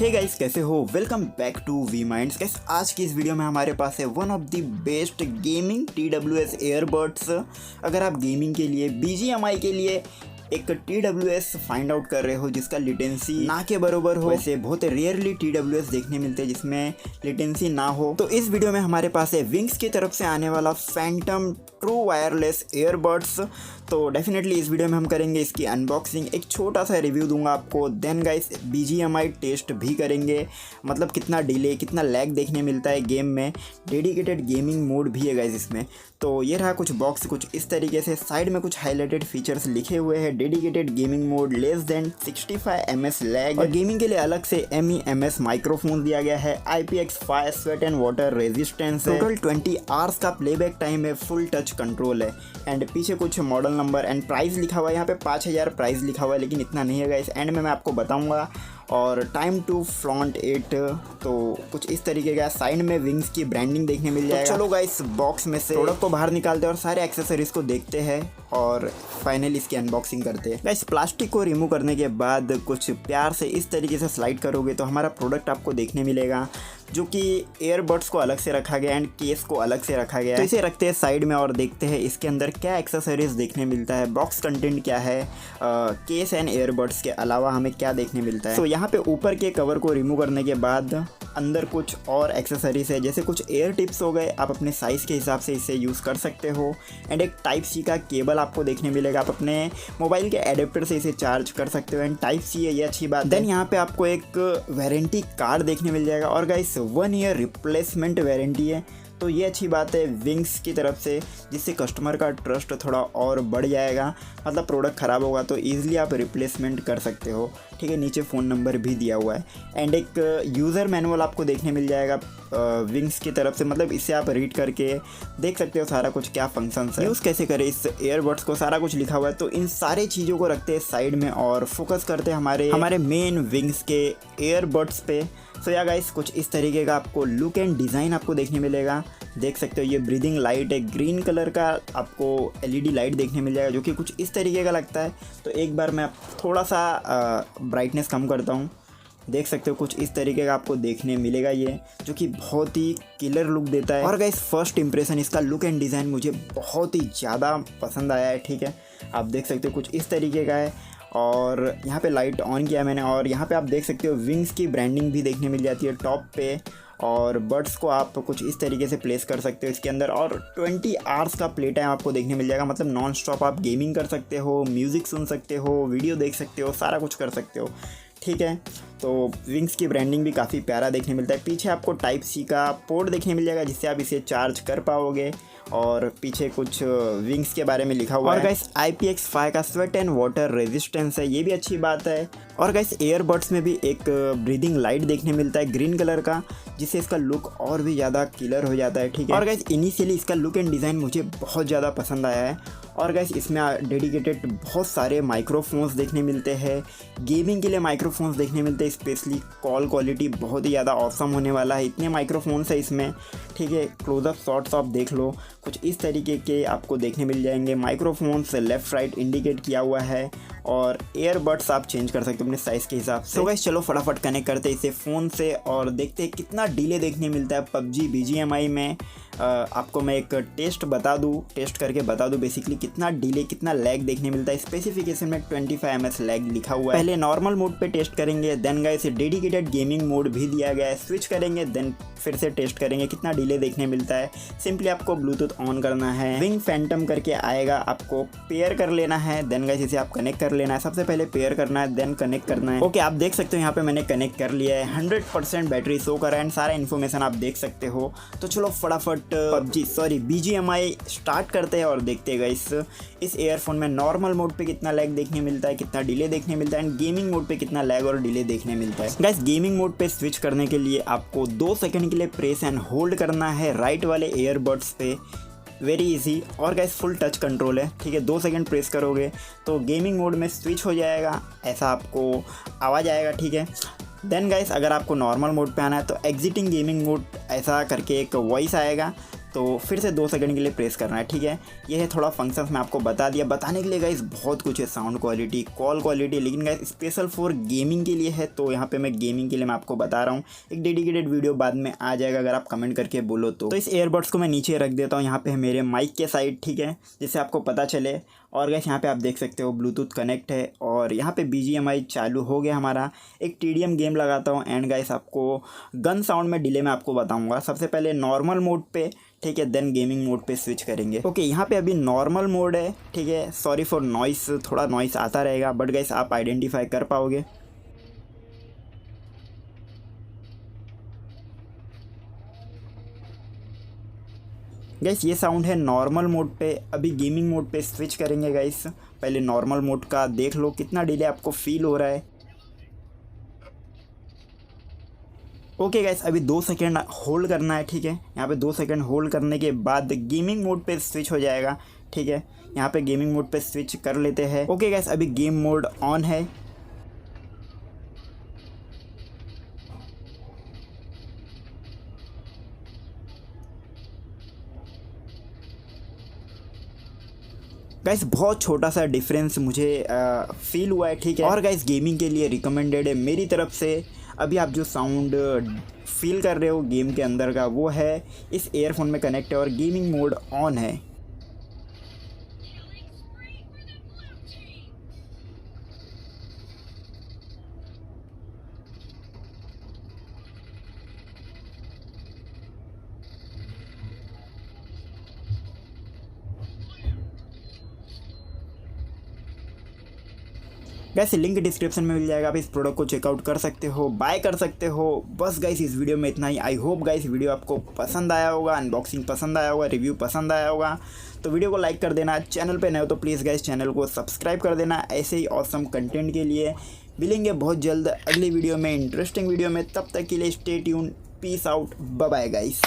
हे guys, कैसे हो? Welcome back to VMinds। Guys, आज की इस वीडियो में हमारे पास है one of the best gaming tws earbuds. अगर आप गेमिंग के लिए BGMI के लिए एक TWS फाइंड आउट कर रहे हो जिसका लिटेंसी ना के बराबर हो, वैसे बहुत रेयरली TWS देखने मिलते हैं जिसमें लिटेंसी ना हो, तो इस वीडियो में हमारे पास है विंग्स की तरफ से आने वाला फैंटम ट्रू वायरलेस एयरबड्स। तो डेफिनेटली इस वीडियो में हम करेंगे इसकी अनबॉक्सिंग, एक छोटा सा रिव्यू दूंगा आपको, देन गाइस BGMI टेस्ट भी करेंगे, मतलब कितना डिले कितना लैग देखने मिलता है गेम में। डेडिकेटेड गेमिंग मोड भी है गाइस इसमें। तो ये रहा कुछ बॉक्स कुछ इस तरीके से, साइड में कुछ हाईलाइटेड फीचर्स लिखे हुए हैं। Dedicated gaming mode, less than 65 ms lag, और गेमिंग के लिए अलग से MEMS माइक्रोफोन दिया गया है। IPX5 sweat and water resistance है। टोटल 20 आवर्स का प्लेबैक टाइम है, फुल टच कंट्रोल है। एंड पीछे कुछ मॉडल नंबर एंड प्राइस लिखा हुआ है, यहाँ पे 5000 प्राइस लिखा हुआ है, लेकिन इतना नहीं है गाइस, एंड में मैं आपको बताऊंगा। और टाइम टू फ्लॉन्ट 8, तो कुछ इस तरीके का। साइड में विंग्स की ब्रांडिंग देखने मिल जाएगा। तो चलो गाइस, बॉक्स में से प्रोडक्ट को बाहर निकालते हैं और सारे एक्सेसरीज को देखते हैं और फाइनली इसकी अनबॉक्सिंग करते हैं। गाइस, प्लास्टिक को रिमूव करने के बाद कुछ प्यार से इस तरीके से स्लाइड करोगे तो हमारा प्रोडक्ट आपको देखने मिलेगा, जो कि एयरबड्स को अलग से रखा गया एंड केस को अलग से रखा गया है। तो इसे रखते हैं साइड में और देखते हैं इसके अंदर क्या एक्सेसरीज देखने मिलता है, बॉक्स कंटेंट क्या है, केस एंड एयरबड्स के अलावा हमें क्या देखने मिलता है। तो यहाँ पे ऊपर के कवर को रिमूव करने के बाद अंदर कुछ और एक्सेसरीज है, जैसे कुछ एयर टिप्स हो गए, आप अपने साइज़ के हिसाब से इसे यूज़ कर सकते हो। एंड एक Type-C का केबल आपको देखने मिलेगा, आप अपने मोबाइल के एडेप्टर से इसे चार्ज कर सकते हो। एंड Type-C है, ये अच्छी बात है। देन यहाँ पे आपको एक वारंटी कार्ड देखने मिल जाएगा, और गाइस 1 ईयर रिप्लेसमेंट वारंटी है, तो ये अच्छी बात है विंग्स की तरफ से, जिससे कस्टमर का ट्रस्ट थोड़ा और बढ़ जाएगा। मतलब प्रोडक्ट ख़राब होगा तो ईज़िली आप रिप्लेसमेंट कर सकते हो, ठीक है। नीचे फ़ोन नंबर भी दिया हुआ है। एंड एक यूज़र मैनुअल आपको देखने मिल जाएगा विंग्स की तरफ से, मतलब इसे आप रीड करके देख सकते हो सारा कुछ, क्या फंक्शंस है, यूज़ कैसे करें इस एयरबड्स को, सारा कुछ लिखा हुआ है। तो इन सारी चीज़ों को रखते हैं साइड में और फोकस करते हैं हमारे मेन विंग्स के एयरबड्स पे। सो या गाइस, कुछ इस तरीके का आपको लुक एंड डिज़ाइन आपको देखने मिलेगा। देख सकते हो ये ब्रीदिंग लाइट है, ग्रीन कलर का आपको LED लाइट देखने मिल जाएगा, जो कि कुछ इस तरीके का लगता है। तो एक बार मैं थोड़ा सा ब्राइटनेस कम करता हूँ, देख सकते हो कुछ इस तरीके का आपको देखने मिलेगा ये, जो कि बहुत ही किलर लुक देता है। और गाइस, फर्स्ट इंप्रेशन इसका लुक एंड डिज़ाइन मुझे बहुत ही ज़्यादा पसंद आया है, ठीक है। आप देख सकते हो कुछ इस तरीके का है, और यहाँ पे लाइट ऑन किया मैंने, और यहाँ पे आप देख सकते हो विंग्स की ब्रांडिंग भी देखने मिल जाती है टॉप पे। और बड्स को आप कुछ इस तरीके से प्लेस कर सकते हो इसके अंदर, और 20 आवर्स का प्ले टाइम आपको देखने मिल जाएगा। मतलब नॉन स्टॉप आप गेमिंग कर सकते हो, म्यूज़िक सुन सकते हो, वीडियो देख सकते हो, सारा कुछ कर सकते हो, ठीक है। तो विंग्स की ब्रांडिंग भी काफ़ी प्यारा देखने मिलता है। पीछे आपको Type-C का पोर्ट देखने मिल जाएगा, जिससे आप इसे चार्ज कर पाओगे, और पीछे कुछ विंग्स के बारे में लिखा हुआ है। और गाइस, IPX5 का स्वेट एंड वाटर रेजिस्टेंस है, ये भी अच्छी बात है। और गाइस, एयरबड्स में भी एक ब्रीदिंग लाइट देखने मिलता है ग्रीन कलर का, जिससे इसका लुक और भी ज़्यादा किलर हो जाता है, ठीक है। और गाइस, इनिशियली इसका लुक एंड डिज़ाइन मुझे बहुत ज़्यादा पसंद आया है। और गाइस, इसमें डेडिकेटेड बहुत सारे माइक्रोफोन्स देखने मिलते हैं, गेमिंग के लिए माइक्रोफोन्स देखने मिलते हैं। स्पेशली कॉल क्वालिटी बहुत ही ज़्यादा ऑसम होने वाला है, इतने माइक्रोफोन्स है इसमें, ठीक है। क्लोजअप शॉट्स आप देख लो, कुछ इस तरीके के आपको देखने मिल जाएंगे। माइक्रोफोन्स लेफ़्ट राइट इंडिकेट किया हुआ है, और एयरबड्स आप चेंज कर सकते हो अपने साइज़ के हिसाब से। तो गाइस, चलो फटाफट कनेक्ट करते हैं इसे फ़ोन से और देखते हैं कितना डिले देखने मिलता है PUBG BGMI में। आपको मैं एक टेस्ट करके बता दूँ बेसिकली कितना डिले कितना लैग देखने मिलता है। स्पेसिफिकेशन में 25 ms लैग लिखा हुआ है। पहले नॉर्मल मोड पे टेस्ट करेंगे, then guys dedicated gaming mode भी दिया गया है, स्विच करेंगे, देन फिर से टेस्ट करेंगे कितना डिले देखने मिलता है। सिंपली आपको ब्लूटूथ ऑन करना है, विंग फैंटम करके आएगा, आपको पेयर कर लेना है, देन गाइस इसे आप कनेक्ट कर लेना है। सबसे पहले पेयर करना है, देन कनेक्ट करना है। ओके, आप देख सकते हो यहाँ पे मैंने कनेक्ट कर लिया है, 100% बैटरी शो कर रहा है, एंड सारा इन्फॉर्मेशन आप देख सकते हो। तो चलो फटाफट BGMI स्टार्ट करते हैं और देखते हैं गाइस इस एयरफोन में नॉर्मल मोड पे कितना लैग देखने मिलता है, कितना डिले देखने मिलता है, एंड गेमिंग मोड पे कितना लैग और डिले देखने मिलता है। गाइस, गेमिंग मोड पे स्विच करने के लिए आपको 2 सेकंड के लिए प्रेस एंड होल्ड करना है राइट वाले एयरबड्स पे, वेरी इजी। और गाइस, फुल टच कंट्रोल है, ठीक है। 2 सेकंड प्रेस करोगे तो गेमिंग मोड में स्विच हो जाएगा, ऐसा आपको आवाज़ आएगा, ठीक है। देन गाइस, अगर आपको नॉर्मल मोड पे आना है तो एग्जिटिंग गेमिंग मोड ऐसा करके एक वॉइस आएगा, तो फिर से 2 सेकंड के लिए प्रेस करना है, ठीक है। ये है थोड़ा फंक्शंस मैं आपको बता दिया। बताने के लिए गाइस बहुत कुछ है, साउंड क्वालिटी, कॉल क्वालिटी, लेकिन गाइस स्पेशल फॉर गेमिंग के लिए है, तो यहाँ पे मैं गेमिंग के लिए मैं आपको बता रहा हूँ। एक डेडिकेटेड वीडियो बाद में आ जाएगा अगर आप कमेंट करके बोलो तो इस एयरबड्स को मैं नीचे रख देता हूँ, यहाँ पे है मेरे माइक के साइड, ठीक है, जिससे आपको पता चले। और गाइस यहाँ पे आप देख सकते हो ब्लूटूथ कनेक्ट है और यहाँ पे BGMI चालू हो गया हमारा। एक TDM गेम लगाता हूँ एंड गाइस आपको गन साउंड में डिले में आपको बताऊँगा। सबसे पहले नॉर्मल मोड पे, ठीक है, देन गेमिंग मोड पे स्विच करेंगे। ओके, यहाँ पे अभी नॉर्मल मोड है, ठीक है। सॉरी फॉर नॉइस, थोड़ा नॉइस आता रहेगा बट गाइस आप आइडेंटिफाई कर पाओगे। गाइस ये साउंड है नॉर्मल मोड पे। अभी गेमिंग मोड पे स्विच करेंगे गाइस। पहले नॉर्मल मोड का देख लो कितना डिले आपको फील हो रहा है। ओके गाइस, अभी 2 सेकेंड होल्ड करना है, ठीक है। यहाँ पे 2 सेकेंड होल्ड करने के बाद गेमिंग मोड पे स्विच हो जाएगा, ठीक है। यहाँ पे गेमिंग मोड पे स्विच कर लेते हैं। ओके गाइस, अभी गेम मोड ऑन है। गाइस बहुत छोटा सा डिफरेंस मुझे फील हुआ है, ठीक है। और गाइस गेमिंग के लिए रिकमेंडेड है मेरी तरफ से। अभी आप जो साउंड फील कर रहे हो गेम के अंदर का, वो है इस ईयरफोन में कनेक्ट है और गेमिंग मोड ऑन है। गाइस लिंक डिस्क्रिप्शन में मिल जाएगा, आप इस प्रोडक्ट को चेकआउट कर सकते हो, बाय कर सकते हो। बस गाइस इस वीडियो में इतना ही। आई होप गाइस वीडियो आपको पसंद आया होगा, अनबॉक्सिंग पसंद आया होगा, रिव्यू पसंद आया होगा। तो वीडियो को लाइक कर देना, चैनल पे नए हो तो प्लीज़ गाइस चैनल को सब्सक्राइब कर देना। ऐसे ही ऑसम कंटेंट के लिए मिलेंगे बहुत जल्द अगली वीडियो में, इंटरेस्टिंग वीडियो में। तब तक के लिए stay tune, peace out, bye bye guys.